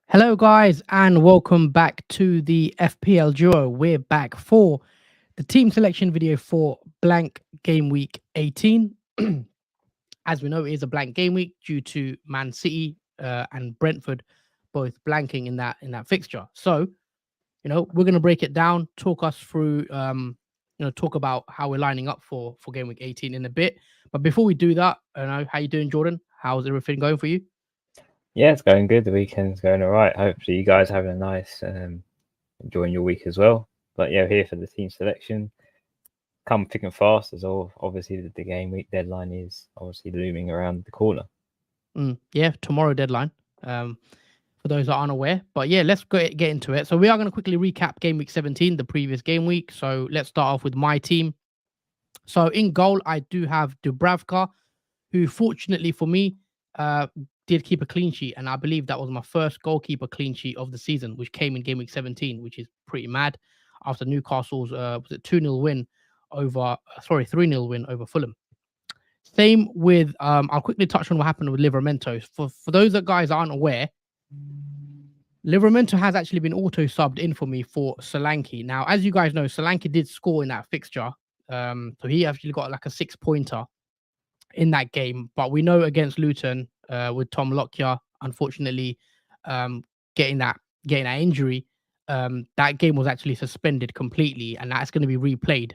Hello, guys, and welcome back to the FPL Duo. We're back for the team selection video for blank game week 18. As we know, it is a blank game week due to Man City and Brentford both blanking in that fixture. So, we're going to break it down, talk us through, talk about how we're lining up for game week 18 in a bit. But before we do that, how you doing, Jordan? How's everything going for you? Yeah, it's going good. The weekend's going all right. Hopefully, you guys having a nice, enjoying your week as well. But yeah, here for the team selection. Come thick and fast as all. Obviously, the game week deadline is obviously looming around the corner. Yeah, tomorrow deadline. For those that aren't aware, but yeah, let's get into it. So we are going to quickly recap game week 17, the previous game week. So let's start off with my team. So in goal, I do have Dubravka, who fortunately for me did keep a clean sheet, and I believe that was my first goalkeeper clean sheet of the season, which came in game week 17, which is pretty mad after Newcastle's was it 2-0 win over 3-0 win over Fulham. Same with I'll quickly touch on what happened with Livramento. For those that guys aren't aware, Livramento has actually been auto subbed in for me for Solanke. Now, as you guys know, Solanke did score in that fixture. So he actually got like a 6-pointer in that game. But we know against Luton, with Tom Lockyer, unfortunately, getting that injury, that game was actually suspended completely, and that's going to be replayed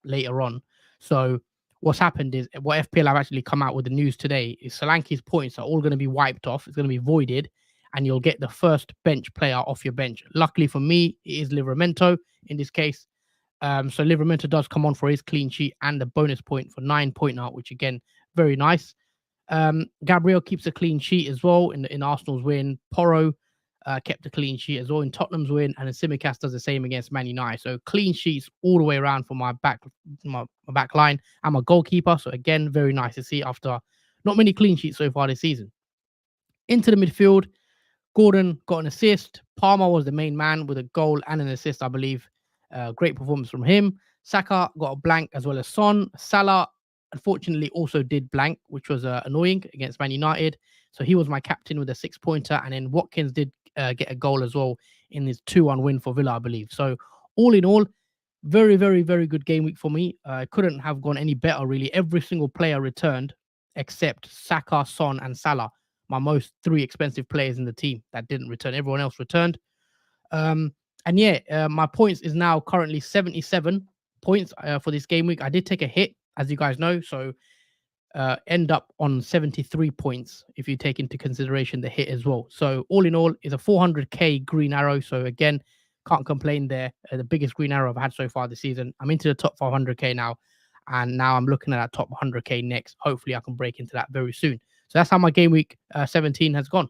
later on. So what's happened is what FPL have actually come out with the news today is Solanke's points are all going to be wiped off. It's going to be voided, and you'll get the first bench player off your bench. Luckily for me, it is Livramento in this case. So Livramento does come on for his clean sheet and the bonus point for 9-pointer, which again, very nice. Gabriel keeps a clean sheet as well in Arsenal's win. Porro kept a clean sheet as well in Tottenham's win, and Tsimikas does the same against Man United. So clean sheets all the way around for my back line. I'm a goalkeeper, so again, very nice to see after not many clean sheets so far this season. Into the midfield, Gordon got an assist. Palmer was the main man with a goal and an assist, I believe. Great performance from him. Saka got a blank as well as Son. Salah, unfortunately, also did blank, which was annoying against Man United. So he was my captain with a 6-pointer. And then Watkins did get a goal as well in his 2-1 win for Villa, I believe. So all in all, very, very, very good game week for me. Couldn't have gone any better, really. Every single player returned except Saka, Son, and Salah, my most 3 expensive players in the team that didn't return. Everyone else returned. And yeah, my points is now currently 77 points for this game week. I did take a hit, as you guys know, so end up on 73 points if you take into consideration the hit as well. So all in all, is a 400k green arrow. So again, can't complain there. The biggest green arrow I've had so far this season. I'm into the top 500k now, and now I'm looking at that top 100k next. Hopefully, I can break into that very soon. So that's how my game week 17 has gone.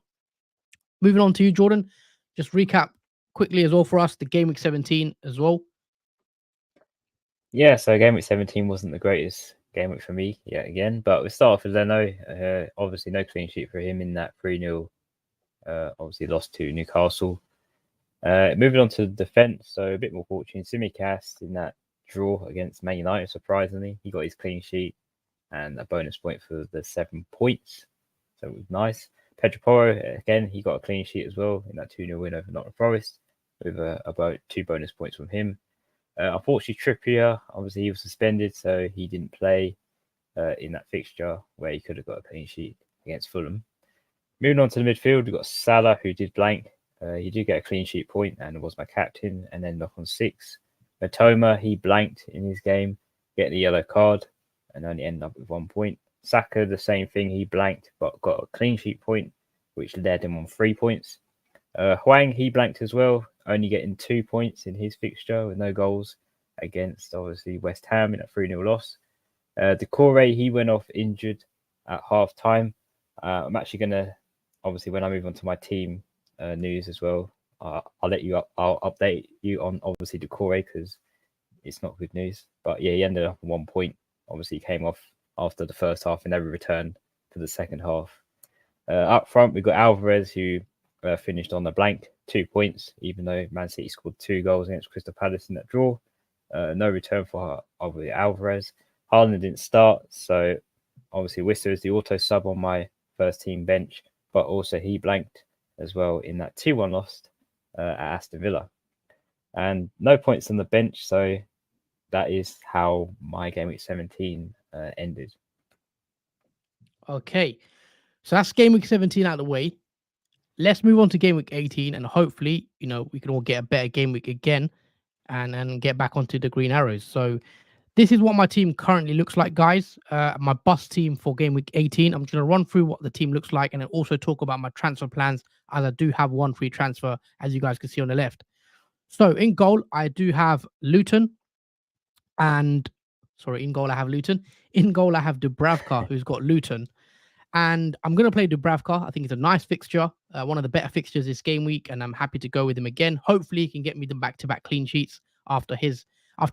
Moving on to you, Jordan. Just recap quickly as well for us the game week 17 as well. Yeah, so game week 17 wasn't the greatest game week for me yet again, but we start off with Leno. Obviously, no clean sheet for him in that 3-0. Obviously, lost to Newcastle. Moving on to defence, so a bit more fortune. Tsimikas in that draw against Man United, surprisingly, he got his clean sheet and a bonus point for the 7 points. So it was nice. Pedro Porro, again, he got a clean sheet as well in that 2-0 win over Nottingham Forest with about 2 bonus points from him. Unfortunately, Trippier, obviously, he was suspended, so he didn't play in that fixture where he could have got a clean sheet against Fulham. Moving on to the midfield, we've got Salah, who did blank. He did get a clean sheet point and was my captain, and then knock on 6. Matoma, he blanked in his game, getting the yellow card, and only ended up with 1 point. Saka, the same thing, he blanked, but got a clean sheet point, which led him on 3 points. Hwang, he blanked as well, only getting 2 points in his fixture with no goals against, obviously, West Ham in a 3-0 loss. Decore, he went off injured at half time. I'm actually going to, obviously, when I move on to my team news as well, I'll update you on, obviously, Decore, because it's not good news. But yeah, he ended up on 1 point. Obviously, he came off after the first half and never returned for the second half. Up front, we've got Alvarez, who finished on the blank, 2 points, even though Man City scored 2 goals against Crystal Palace in that draw. No return for Alvarez. Haaland didn't start, so obviously Wissa is the auto sub on my first team bench, but also he blanked as well in that 2-1 loss at Aston Villa. And no points on the bench, so that is how my game week 17 ended. Okay, so that's game week 17 out of the way. Let's move on to game week 18, and hopefully, we can all get a better game week again and get back onto the green arrows. So this is what my team currently looks like, guys. My bust team for game week 18. I'm just going to run through what the team looks like and then also talk about my transfer plans, as I do have one free transfer, as you guys can see on the left. So in goal, I do have Luton. In goal, I have Luton. In goal, I have Dubravka, who's got Luton. And I'm going to play Dubravka. I think it's a nice fixture, one of the better fixtures this game week, and I'm happy to go with him again. Hopefully, he can get me the back-to-back clean sheets after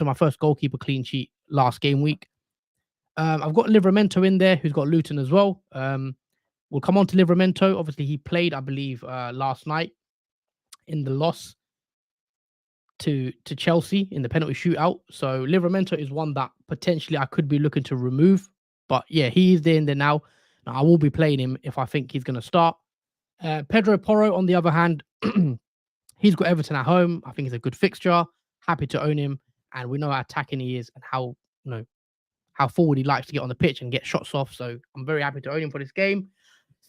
my first goalkeeper clean sheet last game week. I've got Livramento in there, who's got Luton as well. We'll come on to Livramento. Obviously, he played, I believe, last night in the loss to Chelsea in the penalty shootout. So Livramento is one that potentially I could be looking to remove. But yeah, he is there in there now. I will be playing him if I think he's going to start. Pedro Porro, on the other hand, he's got Everton at home. I think it's a good fixture. Happy to own him, and we know how attacking he is and how forward he likes to get on the pitch and get shots off. So I'm very happy to own him for this game.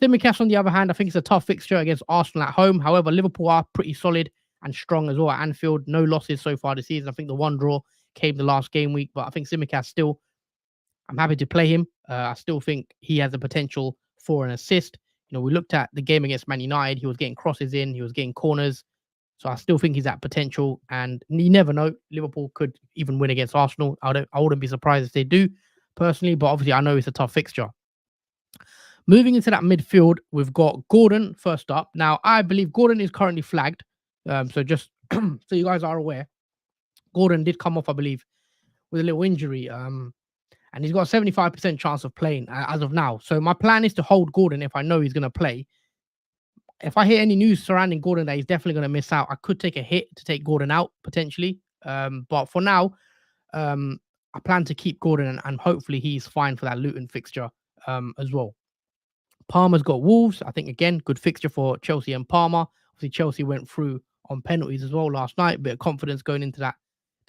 Tsimikas, on the other hand, I think it's a tough fixture against Arsenal at home. However, Liverpool are pretty solid and strong as well at Anfield. No losses so far this season. I think the one draw came the last game week, but I think Tsimikas still, I'm happy to play him. I still think he has the potential for an assist. We looked at the game against Man United. He was getting crosses in. He was getting corners. So I still think he's at potential. And you never know. Liverpool could even win against Arsenal. I wouldn't be surprised if they do, personally. But obviously, I know it's a tough fixture. Moving into that midfield, we've got Gordon first up. Now, I believe Gordon is currently flagged. So just so you guys are aware, Gordon did come off, I believe, with a little injury. And he's got a 75% chance of playing as of now. So my plan is to hold Gordon if I know he's going to play. If I hear any news surrounding Gordon that he's definitely going to miss out, I could take a hit to take Gordon out potentially. But for now, I plan to keep Gordon and hopefully he's fine for that Luton fixture as well. Palmer's got Wolves. I think, again, good fixture for Chelsea and Palmer. Obviously, Chelsea went through on penalties as well last night. Bit of confidence going into the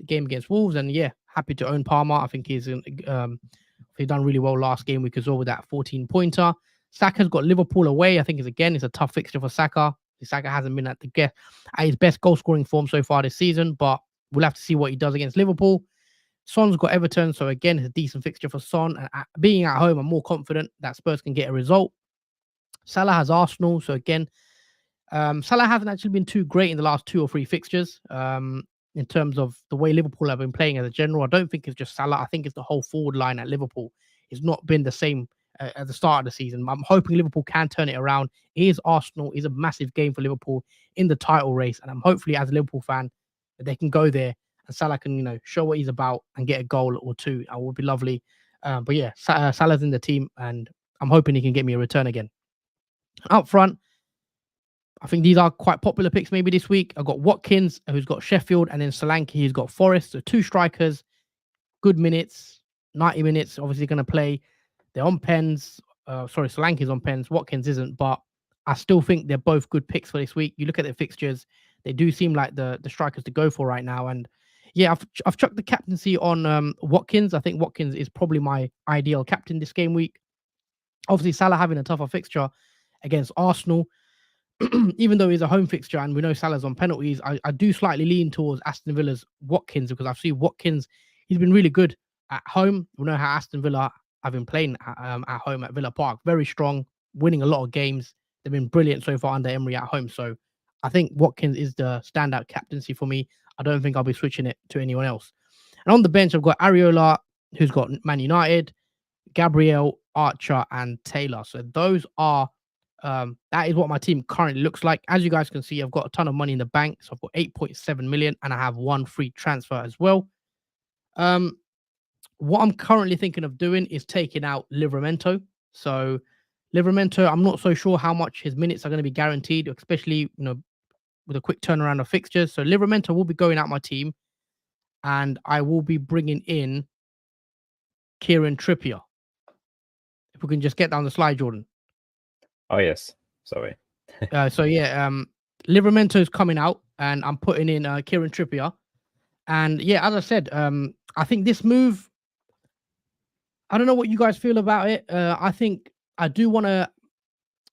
game against Wolves. And yeah, happy to own Palmer. I think he's done really well last game week as well with that 14-pointer. Saka's got Liverpool away. I think it's a tough fixture for Saka. Saka hasn't been at his best goal scoring form so far this season, but we'll have to see what he does against Liverpool. Son's got Everton, so again, it's a decent fixture for Son. And being at home, I'm more confident that Spurs can get a result. Salah has Arsenal, so again, Salah hasn't actually been too great in the last 2 or 3 fixtures. In terms of the way Liverpool have been playing as a general, I don't think it's just Salah. I think it's the whole forward line at Liverpool. It's not been the same at the start of the season. I'm hoping Liverpool can turn it around. It is Arsenal. It's a massive game for Liverpool in the title race. And I'm hopefully, as a Liverpool fan, that they can go there and Salah can, show what he's about and get a goal or 2. That would be lovely. But yeah, Salah's in the team and I'm hoping he can get me a return again. Up front, I think these are quite popular picks maybe this week. I've got Watkins, who's got Sheffield, and then Solanke, who's got Forest. So 2 strikers, good minutes, 90 minutes, obviously going to play. They're on pens. Solanke's on pens. Watkins isn't, but I still think they're both good picks for this week. You look at their fixtures, they do seem like the strikers to go for right now. And yeah, I've chucked the captaincy on Watkins. I think Watkins is probably my ideal captain this game week. Obviously, Salah having a tougher fixture against Arsenal. Even though he's a home fixture and we know Salah's on penalties, I do slightly lean towards Aston Villa's Watkins because I've seen Watkins, he's been really good at home. We know how Aston Villa have been playing at home at Villa Park. Very strong, winning a lot of games. They've been brilliant so far under Emery at home. So I think Watkins is the standout captaincy for me. I don't think I'll be switching it to anyone else. And on the bench, I've got Areola, who's got Man United, Gabriel, Archer, and Taylor. So those are that is what my team currently looks like. As you guys can see, I've got a ton of money in the bank. So I've got 8.7 million and I have 1 free transfer as well. What I'm currently thinking of doing is taking out Livramento. So Livramento, I'm not so sure how much his minutes are going to be guaranteed, especially, with a quick turnaround of fixtures. So Livramento will be going out my team and I will be bringing in Kieran Trippier. If we can just get down the slide, Jordan. Oh yes, sorry. So yeah, Livermento's coming out, and I'm putting in Kieran Trippier. And yeah, as I said, I think this move. I don't know what you guys feel about it. I think I do want to.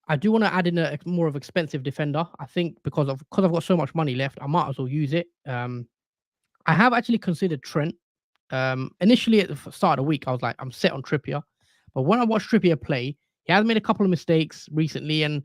I do want to add in a more of expensive defender. I think because I've got so much money left, I might as well use it. I have actually considered Trent. Initially at the start of the week, I was like, I'm set on Trippier. But when I watched Trippier play, he has made a couple of mistakes recently, and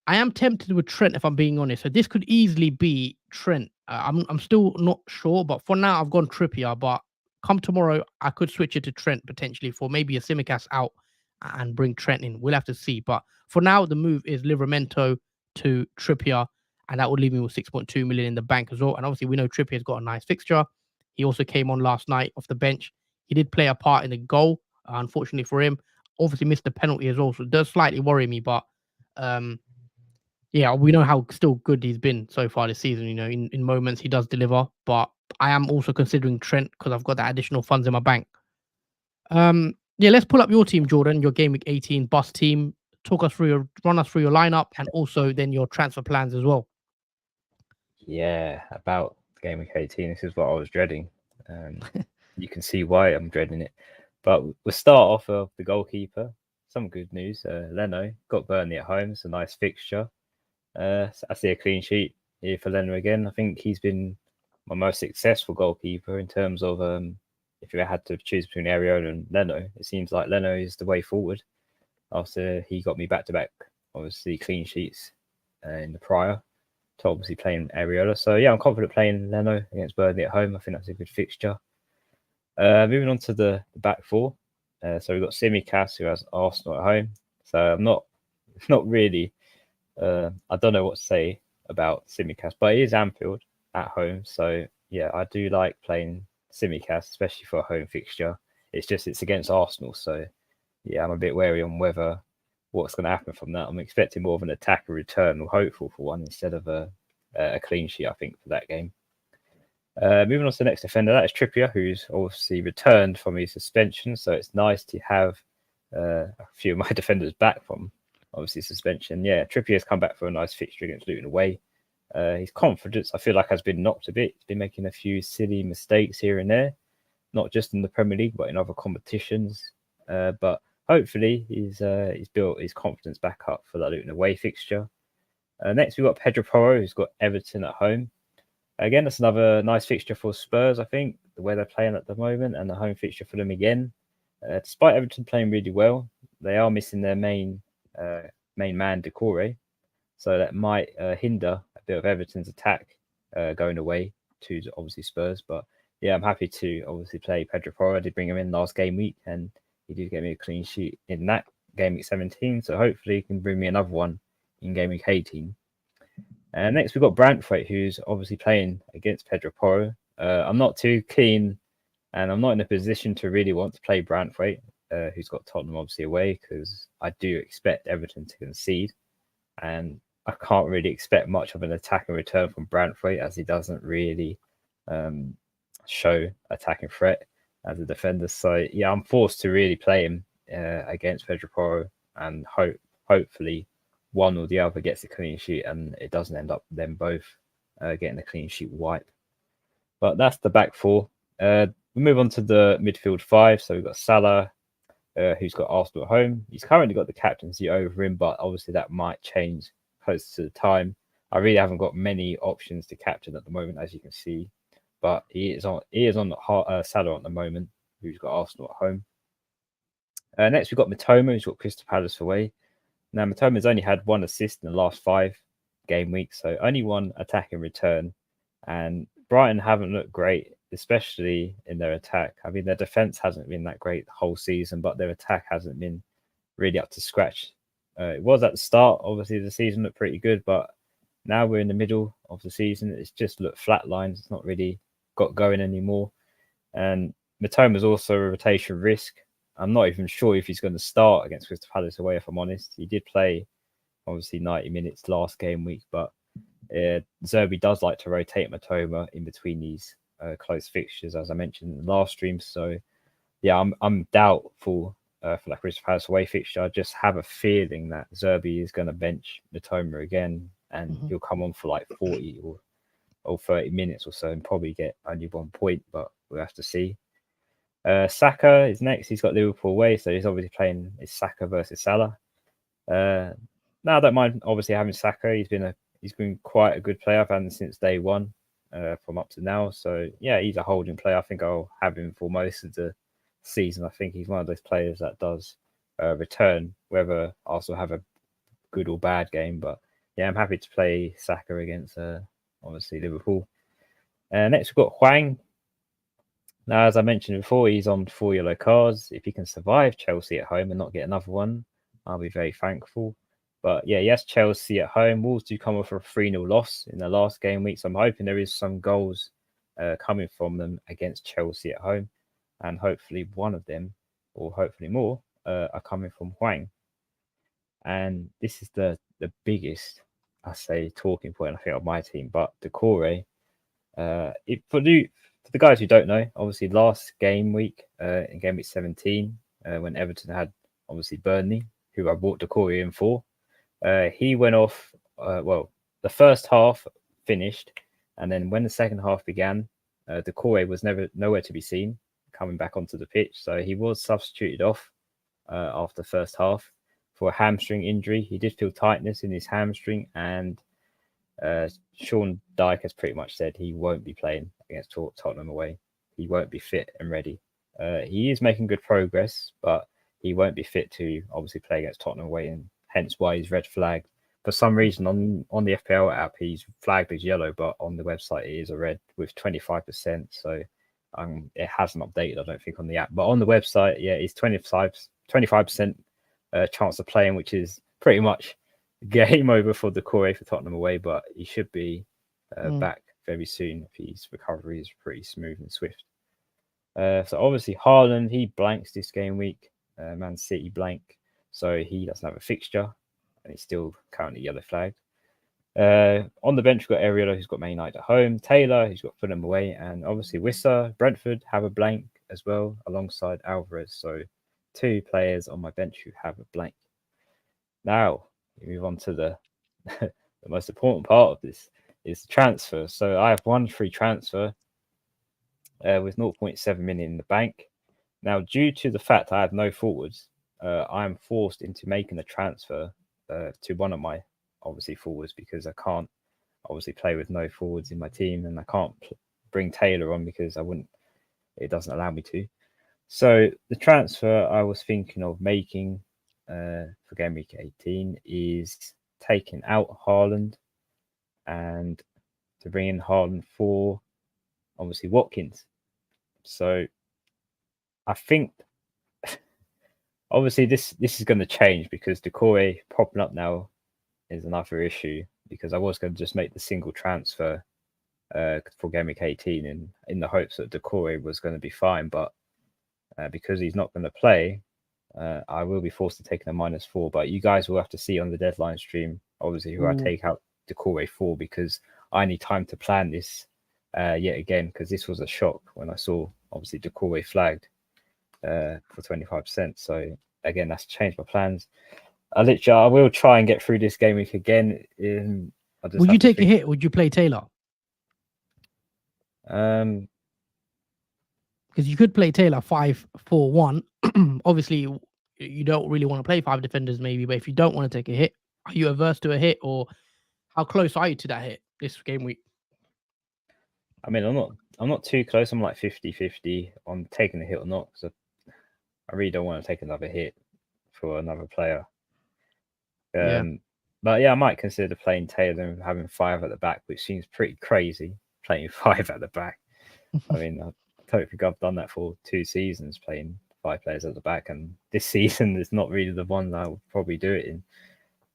I am tempted with Trent if I'm being honest. So this could easily be Trent. I'm still not sure, but for now I've gone Trippier. But come tomorrow, I could switch it to Trent potentially for maybe a Simicast out and bring Trent in. We'll have to see. But for now, the move is Livramento to Trippier, and that would leave me with 6.2 million in the bank as well. And obviously, we know Trippier's got a nice fixture. He also came on last night off the bench. He did play a part in the goal, unfortunately for him. Obviously, missed the penalty as well, so it does slightly worry me. But yeah, we know how still good he's been so far this season. You know, in moments he does deliver, but I am also considering Trent because I've got that additional funds in my bank. Yeah, let's pull up your team, Jordan, your Game Week 18 bus team. Run us through your lineup and also then your transfer plans as well. Yeah, about Game Week 18, this is what I was dreading. You can see why I'm dreading it. But we'll start off with the goalkeeper. Some good news. Leno got Burnley at home. It's a nice fixture. I see a clean sheet here for Leno again. I think he's been my most successful goalkeeper in terms of if you had to choose between Areola and Leno, it seems like Leno is the way forward. After he got me back-to-back, obviously, clean sheets in the prior to obviously playing Areola. So, yeah, I'm confident playing Leno against Burnley at home. I think that's a good fixture. Moving on to the back four. So, we've got Simicast, who has Arsenal at home. So, I'm not really... I don't know what to say about Simicast, but it is Anfield at home. So, yeah, I do like playing Simicast, especially for a home fixture. It's against Arsenal. So, yeah, I'm a bit wary on what's going to happen from that. I'm expecting more of an attacker return or hopeful for one instead of a clean sheet, I think, for that game. Moving on to the next defender, that is Trippier, who's obviously returned from his suspension. So it's nice to have a few of my defenders back from, obviously, suspension. Yeah, Trippier has come back for a nice fixture against Luton away. His confidence, I feel like, has been knocked a bit. He's been making a few silly mistakes here and there, not just in the Premier League, but in other competitions. But hopefully, he's built his confidence back up for that Luton away fixture. Next, we've got Pedro Porro, who's got Everton at home. Again, that's another nice fixture for Spurs, I think, the way they're playing at the moment, and the home fixture for them again. Despite Everton playing really well, they are missing their main man, Decore. So that might hinder a bit of Everton's attack going away to obviously Spurs. But yeah, I'm happy to obviously play Pedro Porro. I did bring him in last game week, and he did get me a clean sheet in that game week 17. So hopefully he can bring me another one in game week 18. And next we've got Brantford, who's obviously playing against Pedro Porro. I'm not too keen, and I'm not in a position to really want to play Brantford, who's got Tottenham obviously away, because I do expect Everton to concede. And I can't really expect much of an attack and return from Brantford, as he doesn't really show attacking threat as a defender. So yeah, I'm forced to really play him against Pedro Porro, and hopefully one or the other gets a clean sheet, and it doesn't end up them both getting a clean sheet wipe. But that's the back four. We move on to the midfield five. So we've got Salah, who's got Arsenal at home. He's currently got the captaincy over him, but obviously that might change close to the time. I really haven't got many options to captain at the moment, as you can see. But he is on Salah at the moment, who's got Arsenal at home. Next, we've got Mitoma, who's got Crystal Palace away. Now, Mitoma's only had one assist in the last 5 game weeks, so only one attack in return. And Brighton haven't looked great, especially in their attack. I mean, their defense hasn't been that great the whole season, but their attack hasn't been really up to scratch. It was at the start, obviously, the season looked pretty good, but now we're in the middle of the season. It's just looked flatlined. It's not really got going anymore. And Mitoma's also a rotation risk. I'm not even sure if he's going to start against Crystal Palace away, if I'm honest. He did play, obviously, 90 minutes last game week, but Zerbi does like to rotate Mitoma in between these close fixtures, as I mentioned in the last stream. So yeah, I'm doubtful for that Crystal Palace away fixture. I just have a feeling that Zerbi is going to bench Matoma again, and he'll come on for like 40 or 30 minutes or so and probably get only 1 point, but we'll have to see. Saka is next. He's got Liverpool away, so he's obviously playing is Saka versus Salah. Now I don't mind obviously having Saka. He's been quite a good player. I've had him since day one from up to now. So yeah, he's a holding player. I think I'll have him for most of the season. I think he's one of those players that does return, whether I also have a good or bad game. But yeah, I'm happy to play Saka against obviously Liverpool. Next we've got Hwang. Now, as I mentioned before, he's on 4 yellow cards. If he can survive Chelsea at home and not get another one, I'll be very thankful. But yeah, yes, Chelsea at home. Wolves do come off a 3-0 loss in the last game week. So I'm hoping there is some goals coming from them against Chelsea at home. And hopefully one of them, or hopefully more, are coming from Hwang. And this is the biggest, I say, talking point, I think, of my team. But Decore, for the guys who don't know, obviously last game week, in game week 17, when Everton had obviously Burnley, who I bought Decore in for, he went off. Well, the first half finished, and then when the second half began, Decore was nowhere to be seen coming back onto the pitch. So he was substituted off after the first half for a hamstring injury. He did feel tightness in his hamstring, and Sean Dyke has pretty much said he won't be playing against Tottenham away. He won't be fit and ready. He is making good progress, but he won't be fit to obviously play against Tottenham away, and hence why he's red flagged. For some reason, on the FPL app, he's flagged as yellow, but on the website, it is a red with 25%. So it hasn't updated, I don't think, on the app. But on the website, yeah, it's 25% chance of playing, which is pretty much game over for Decore for Tottenham away, but he should be back very soon if his recovery is pretty smooth and swift. So obviously Haaland, he blanks this game week. Man City blank, so he doesn't have a fixture, and he's still currently yellow flagged. On the bench, we've got Ariolo, who's got Man United at home, Taylor, who's got Fulham away, and obviously Wissa, Brentford have a blank as well, alongside Alvarez. So 2 players on my bench who have a blank. Now, we move on to the most important part of this is transfer. So I have 1 free transfer with 0.7 million in the bank. Now, due to the fact I have no forwards, I am forced into making a transfer to one of my obviously forwards, because I can't obviously play with no forwards in my team, and I can't bring Taylor on because it doesn't allow me to. So the transfer I was thinking of making for game week 18 is taking out Haaland and to bring in Haaland for obviously Watkins. So I think obviously this is going to change, because Decore popping up now is another issue, because I was going to just make the single transfer for game week 18 in the hopes that Decore was going to be fine, but because he's not going to play, I will be forced to take a -4. But you guys will have to see on the deadline stream, obviously, who I take out Decore for, because I need time to plan this yet again, because this was a shock when I saw obviously Decore flagged for 25%. So again, that's changed my plans. I will try and get through this game week again. Would you take a hit? Would you play Taylor? Because you could play Taylor 5-4-1. Obviously, you don't really want to play 5 defenders, maybe. But if you don't want to take a hit, are you averse to a hit, or how close are you to that hit this game week? I mean, I'm not too close. I'm like 50-50 on taking the hit or not, because I really don't want to take another hit for another player. But yeah, I might consider playing Taylor and having 5 at the back, which seems pretty crazy, playing 5 at the back. I mean, I don't think I've done that for 2 seasons, playing 5 players at the back, and this season is not really the one that I will probably do it in.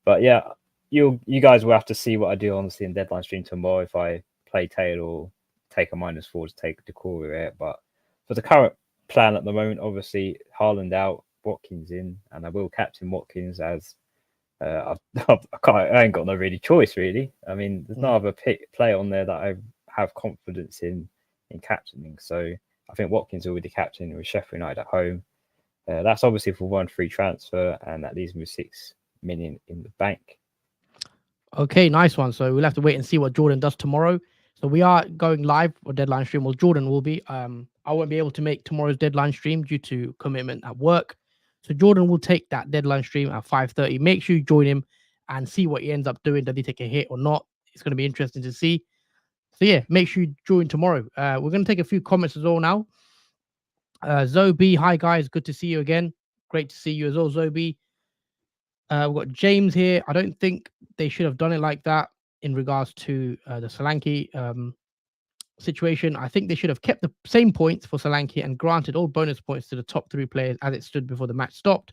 But yeah, you guys will have to see what I do honestly in deadline stream tomorrow, if I play Taylor or take a -4 to take Decore out. But for the current plan at the moment, obviously Haaland out, Watkins in, and I will captain Watkins as I ain't got no really choice really. I mean, there's no other player on there that I have confidence in captaining. So I think Watkins will be the captain with Sheffield United at home. That's obviously for one free transfer, and that leaves me with 6 million in the bank. Okay, nice one. So we'll have to wait and see what Jordan does tomorrow. So we are going live for deadline stream. Well, Jordan will be. I won't be able to make tomorrow's deadline stream due to commitment at work. So Jordan will take that deadline stream at 5:30. Make sure you join him and see what he ends up doing. Does he take a hit or not? It's going to be interesting to see. So yeah, make sure you join tomorrow. We're going to take a few comments as well now. Zobi, hi guys, good to see you again. Great to see you as well, Zobi. We've got James here. I don't think they should have done it like that in regards to the Solanke situation. I think they should have kept the same points for Solanke and granted all bonus points to the top 3 players as it stood before the match stopped.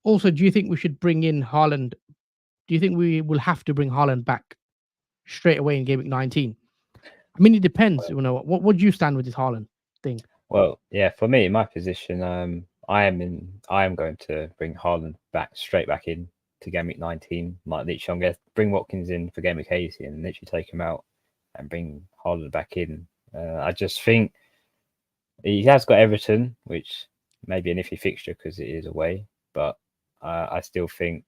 Also, do you think we should bring in Haaland? Do you think we will have to bring Haaland back straight away in Gameweek 19? I mean, it depends. You know, what do you stand with this Haaland thing? Well, yeah, for me, in my position, I am going to bring Haaland straight back in to Gameweek 19. Like literally, I'm going to bring Watkins in for Gameweek 80 and literally take him out and bring Haaland back in. I just think he has got Everton, which may be an iffy fixture because it is away, but I still think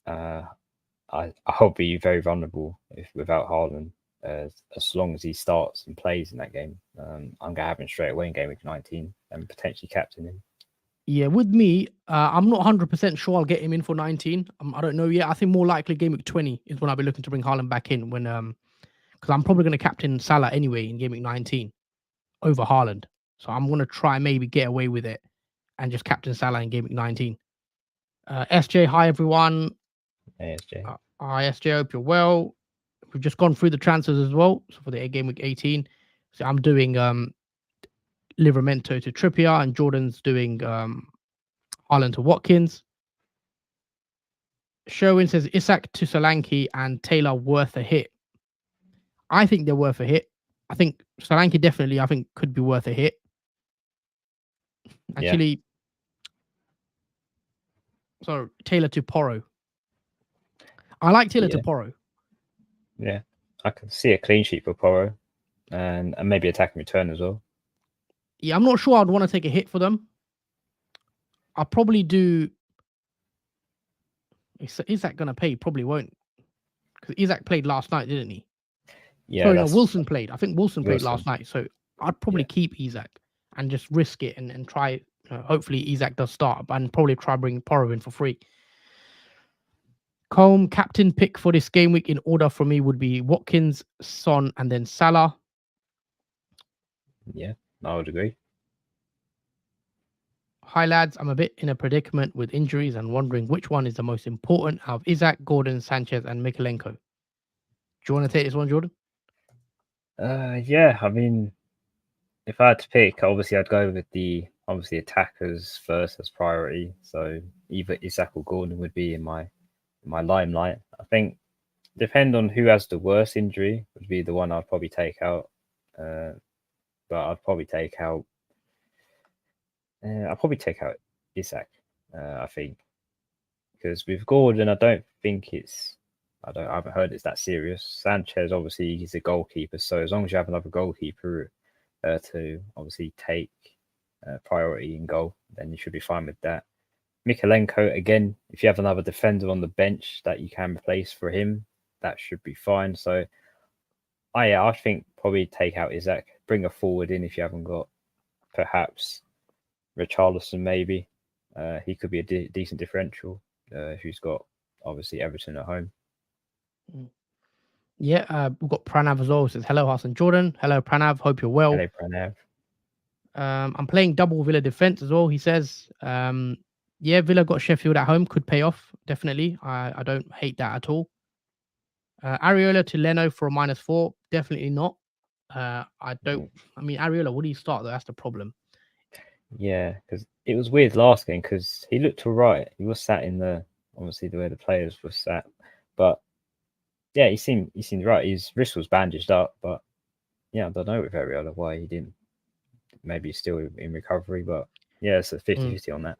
I'll be very vulnerable without Haaland. As long as he starts and plays in that game, I'm going to have him straight away in Gameweek 19 and potentially captain him. Yeah, with me, I'm not 100% sure I'll get him in for 19. I don't know yet. I think more likely Gameweek 20 is when I'll be looking to bring Haaland back in when because I'm probably going to captain Salah anyway in Gameweek 19 over Haaland. So I'm going to try maybe get away with it and just captain Salah in Gameweek 19. SJ, hi everyone. Hey, SJ. Hi SJ, hope you're well. We've just gone through the transfers as well. So for the Gameweek 18, so I'm doing Livramento to Trippier and Jordan's doing Haaland to Watkins. Sherwin says Isak to Solanke and Taylor worth a hit. I think they're worth a hit. I think Solanke definitely, I think, could be worth a hit. Actually, so Taylor to Porro. I like Taylor to Porro. Yeah, I can see a clean sheet for Porro and maybe attack and return as well. Yeah, I'm not sure I'd want to take a hit for them. I'll probably do. Is that going to pay? Probably won't. Because Isak played last night, didn't he? Yeah. Sorry, no, Wilson played. I think Wilson played last night. So I'd probably keep Isak and just risk it and try. Hopefully, Isak does start, and probably try bring Porro in for free. Combe, captain pick for this game week in order for me would be Watkins, Son, and then Salah. Yeah, I would agree. Hi lads, I'm a bit in a predicament with injuries and wondering which one is the most important out of Isak, Gordon, Sanchez, and Mikalenko. Do you want to take this one, Jordan? Yeah, I mean, if I had to pick, obviously I'd go with the attackers first as priority. So either Isak or Gordon would be in my limelight. I think depend on who has the worst injury would be the one I'd probably take out. But I'd probably take out. I'll probably take out Isak. I think because with Gordon, I don't think it's. I haven't heard it's that serious. Sanchez, obviously, he's a goalkeeper, so as long as you have another goalkeeper to obviously take priority in goal, then you should be fine with that. Mikalenko, again, if you have another defender on the bench that you can replace for him, that should be fine. So, I think probably take out Isak, bring a forward in if you haven't got perhaps Richarlison, maybe. He could be a decent differential who's got obviously Everton at home. Yeah, we've got Pranav as well. It says hello, Hassan Jordan. Hello, Pranav. Hope you're well. Hello, Pranav. I'm playing double Villa defense as well. He says, yeah, Villa got Sheffield at home. Could pay off, definitely. I don't hate that at all. Areola to Leno for a -4. Definitely not. I mean, Areola, what do you start though? That's the problem. Yeah, because it was weird last game because he looked all right. He was sat in obviously the way the players were sat, but yeah, he seemed right. His wrist was bandaged up, but yeah, I don't know with Areola why he didn't. Maybe he's still in recovery, but yeah, it's a 50-50 on that.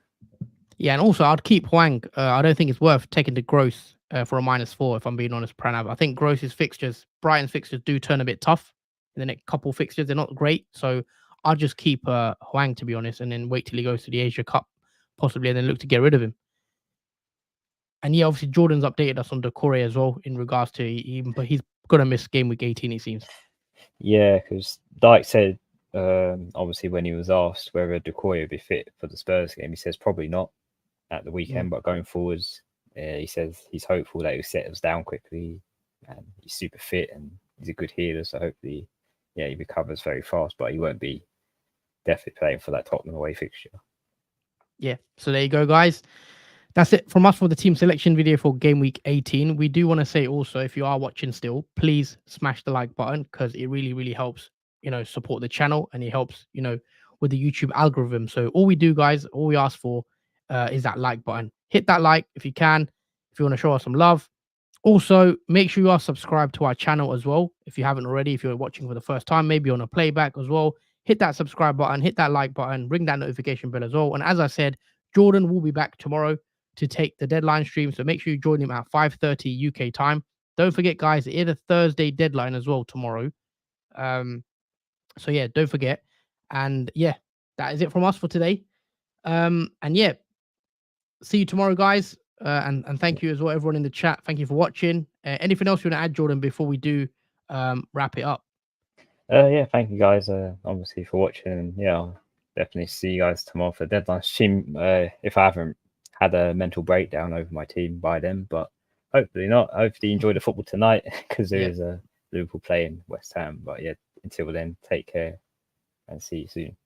Yeah, and also I'd keep Hwang. I don't think it's worth taking the Gross for a -4 if I'm being honest, Pranav. I think Gross's fixtures, Brighton's fixtures do turn a bit tough in the next couple fixtures. They're not great, so I'll just keep Huang, to be honest, and then wait till he goes to the Asia Cup, possibly, and then look to get rid of him. And yeah, obviously Jordan's updated us on Decore as well in regards to but he's gonna miss game week 18, it seems. Yeah, because Dyke said obviously when he was asked whether Decore would be fit for the Spurs game, he says probably not at the weekend, but going forwards, he says he's hopeful that he'll settles down quickly and he's super fit and he's a good healer, so hopefully he recovers very fast, but he won't be definitely playing for that Tottenham away fixture. Yeah, so there you go, guys. That's it from us for the team selection video for game week 18. We do want to say also, if you are watching still, please smash the like button, because it really, really helps, support the channel, and it helps, with the YouTube algorithm. So all we do, guys, all we ask for is that like button. Hit that like if you can, if you want to show us some love. Also, make sure you are subscribed to our channel as well. If you haven't already, if you're watching for the first time, maybe on a playback as well, hit that subscribe button, hit that like button, ring that notification bell as well. And as I said, Jordan will be back tomorrow to take the deadline stream. So make sure you join him at 5:30 UK time. Don't forget, guys, it is a Thursday deadline as well tomorrow. So yeah, don't forget. And yeah, that is it from us for today. And yeah, see you tomorrow, guys. And thank you as well, everyone in the chat. Thank you for watching. Anything else you want to add, Jordan, before we do wrap it up? Thank you guys, obviously, for watching. And I'll definitely see you guys tomorrow for the deadline stream. If I haven't had a mental breakdown over my team by then, but hopefully not. Hopefully you enjoy the football tonight, because there is a Liverpool playing West Ham. But yeah, until then, take care and see you soon.